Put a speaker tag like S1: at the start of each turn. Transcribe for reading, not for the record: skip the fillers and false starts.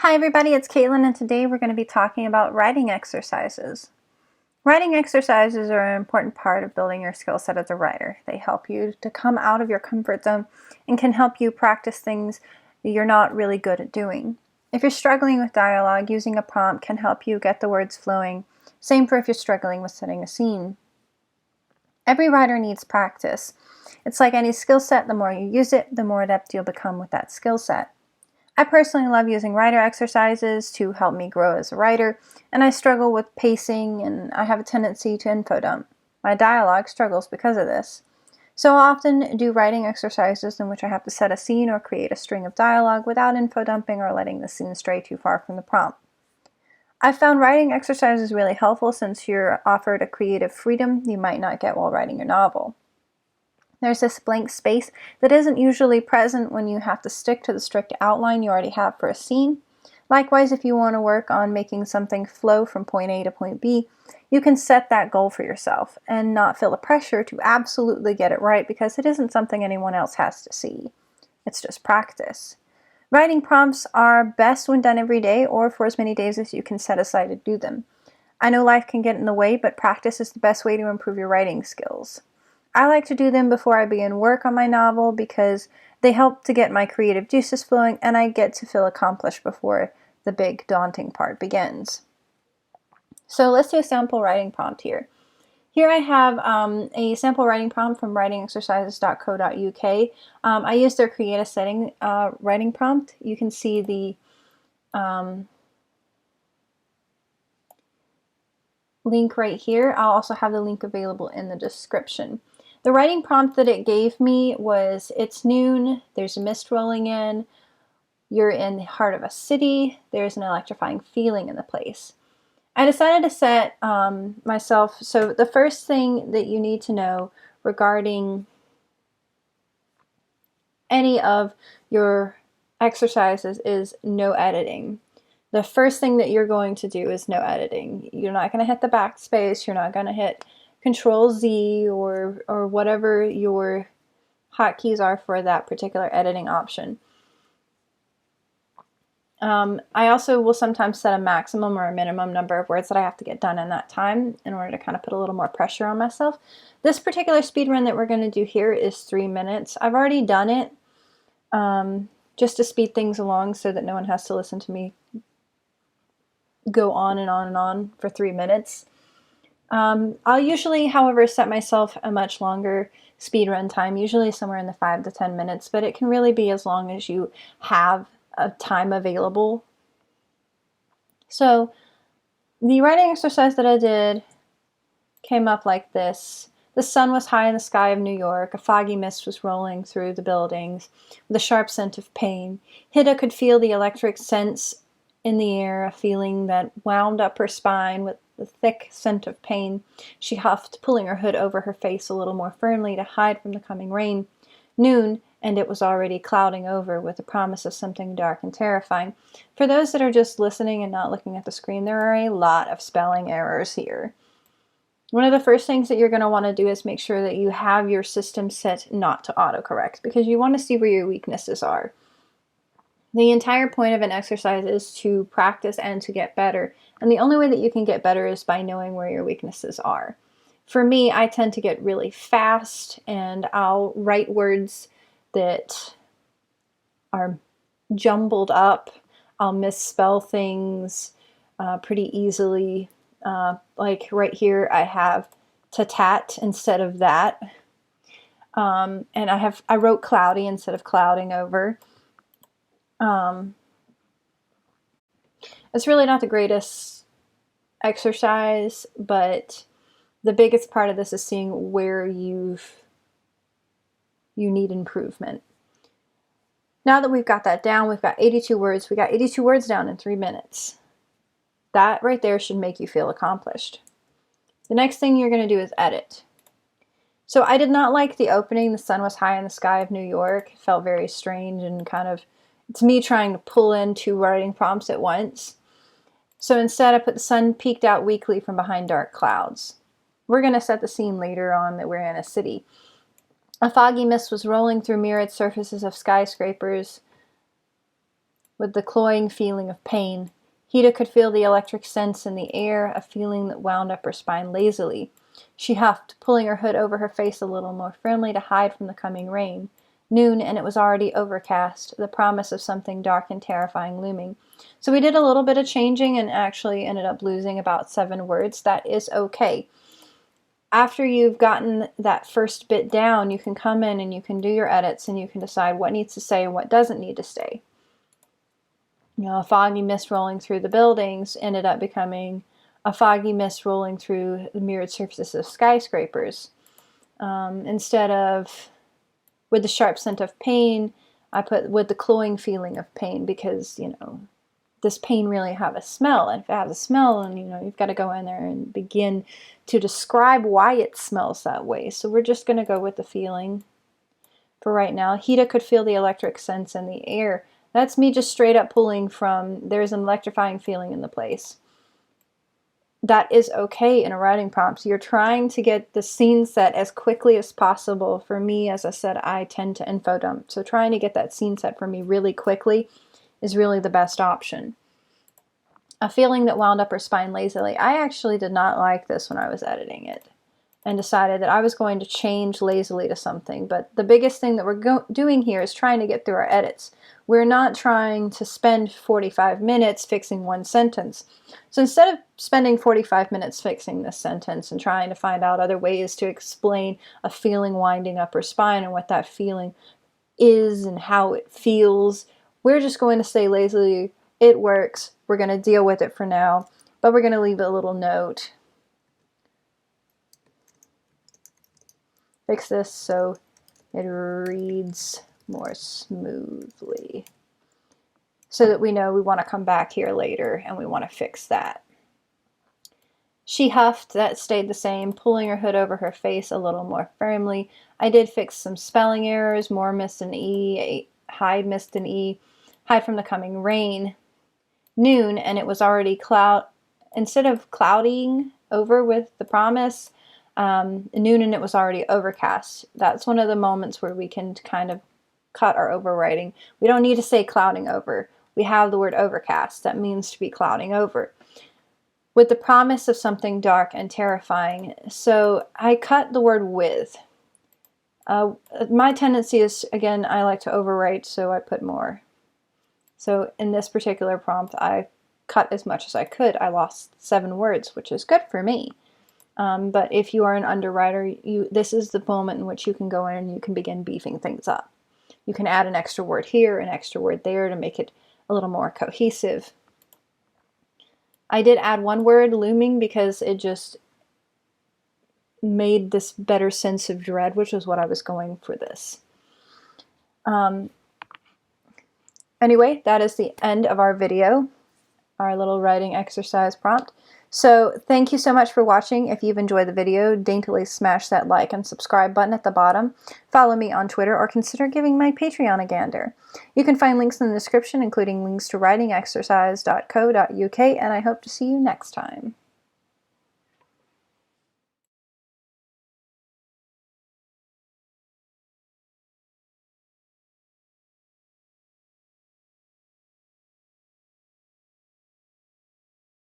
S1: Hi everybody, it's Caitlin, and today we're going to be talking about writing exercises. Writing exercises are an important part of building your skill set as a writer. They help you to come out of your comfort zone and can help you practice things you're not really good at doing. If you're struggling with dialogue, using a prompt can help you get the words flowing. Same for if you're struggling with setting a scene. Every writer needs practice. It's like any skill set, the more you use it, the more adept you'll become with that skill set. I personally love using writer exercises to help me grow as a writer, and I struggle with pacing and I have a tendency to info dump. My dialogue struggles because of this. So I often do writing exercises in which I have to set a scene or create a string of dialogue without info dumping or letting the scene stray too far from the prompt. I've found writing exercises really helpful since you're offered a creative freedom you might not get while writing your novel. There's this blank space that isn't usually present when you have to stick to the strict outline you already have for a scene. Likewise, if you want to work on making something flow from point A to point B, you can set that goal for yourself and not feel the pressure to absolutely get it right because it isn't something anyone else has to see. It's just practice. Writing prompts are best when done every day or for as many days as you can set aside to do them. I know life can get in the way, but practice is the best way to improve your writing skills. I like to do them before I begin work on my novel because they help to get my creative juices flowing and I get to feel accomplished before the big daunting part begins. So let's do a sample writing prompt here. Here I have a sample writing prompt from writingexercises.co.uk. I used their create a setting writing prompt. You can see the link right here. I'll also have the link available in the description. The writing prompt that it gave me was, it's noon, there's a mist rolling in, you're in the heart of a city, there's an electrifying feeling in the place. I decided to set myself, so the first thing that you need to know regarding any of your exercises is no editing. The first thing that you're going to do is no editing. You're not going to hit the backspace, you're not going to hit Control Z or whatever your hotkeys are for that particular editing option. I also will sometimes set a maximum or a minimum number of words that I have to get done in that time in order to kind of put a little more pressure on myself. This particular speed run that we're going to do here is 3 minutes. I've already done it just to speed things along so that no one has to listen to me go on and on and on for 3 minutes. I'll usually, however, set myself a much longer speed run time, usually somewhere in the 5 to 10 minutes, but it can really be as long as you have a time available. So the writing exercise that I did came up like this. The sun was high in the sky of New York. A foggy mist was rolling through the buildings with a sharp scent of pain. Hida could feel the electric sense in the air, a feeling that wound up her spine with the thick scent of pain. She huffed, pulling her hood over her face a little more firmly to hide from the coming rain. Noon, and it was already clouding over with the promise of something dark and terrifying. For those that are just listening and not looking at the screen, there are a lot of spelling errors here. One of the first things that you're going to want to do is make sure that you have your system set not to autocorrect because you want to see where your weaknesses are. The entire point of an exercise is to practice and to get better. And the only way that you can get better is by knowing where your weaknesses are. For me, I tend to get really fast and I'll write words that are jumbled up. I'll misspell things pretty easily. Like right here, I have tat instead of that. And I wrote cloudy instead of clouding over. It's really not the greatest exercise, but the biggest part of this is seeing where you need improvement. Now that we've got that down, we've got 82 words. We got 82 words down in 3 minutes. That right there should make you feel accomplished. The next thing you're going to do is edit. So I did not like the opening. The sun was high in the sky of New York. It felt very strange and kind of, it's me trying to pull in 2 writing prompts at once. So instead I put the sun peeked out weakly from behind dark clouds. We're going to set the scene later on that we're in a city. A foggy mist was rolling through mirrored surfaces of skyscrapers. with the cloying feeling of pain. Hida could feel the electric sense in the air, a feeling that wound up her spine lazily. She huffed, pulling her hood over her face a little more firmly to hide from the coming rain. Noon, and it was already overcast, the promise of something dark and terrifying looming. So we did a little bit of changing and actually ended up losing about 7 words. That is okay. After you've gotten that first bit down, you can come in and you can do your edits and you can decide what needs to stay and what doesn't need to stay. You know, a foggy mist rolling through the buildings ended up becoming a foggy mist rolling through the mirrored surfaces of skyscrapers. Instead of with the sharp scent of pain, I put with the cloying feeling of pain, because, you know, does pain really have a smell? And if it has a smell, and, you know, you've got to go in there and begin to describe why it smells that way. So we're just going to go with the feeling for right now. Hida could feel the electric sense in the air. That's me just straight up pulling from, there's an electrifying feeling in the place. That is okay in a writing prompt. You're trying to get the scene set as quickly as possible. For me, as I said, I tend to info dump. So trying to get that scene set for me really quickly is really the best option. A feeling that wound up her spine lazily. I actually did not like this when I was editing it, and decided that I was going to change lazily to something. But the biggest thing that we're doing here is trying to get through our edits. We're not trying to spend 45 minutes fixing one sentence. So instead of spending 45 minutes fixing this sentence and trying to find out other ways to explain a feeling winding up her spine and what that feeling is and how it feels, we're just going to say lazily, it works, we're going to deal with it for now, but we're going to leave a little note. Fix this so it reads more smoothly, so that we know we want to come back here later and we want to fix that. She huffed. That stayed the same, pulling her hood over her face a little more firmly. I did fix some spelling errors, more missed an E, hide missed an E, hide from the coming rain. Noon, and it was already instead of clouding over with the promise, noon and it was already overcast. That's one of the moments where we can kind of cut our overwriting. We don't need to say clouding over. We have the word overcast. That means to be clouding over. With the promise of something dark and terrifying. So I cut the word with. My tendency is, again, I like to overwrite, so I put more. So in this particular prompt, I cut as much as I could. I lost 7 words, which is good for me. But if you are an underwriter, this is the moment in which you can go in and you can begin beefing things up. You can add an extra word here, an extra word there to make it a little more cohesive. I did add 1 word, looming, because it just made this better sense of dread, which is what I was going for this. Anyway, that is the end of our video, our little writing exercise prompt. So thank you so much for watching. If you've enjoyed the video, daintily smash that like and subscribe button at the bottom. Follow me on Twitter, or consider giving my Patreon a gander. You can find links in the description, including links to writingexercise.co.uk, and I hope to see you next time.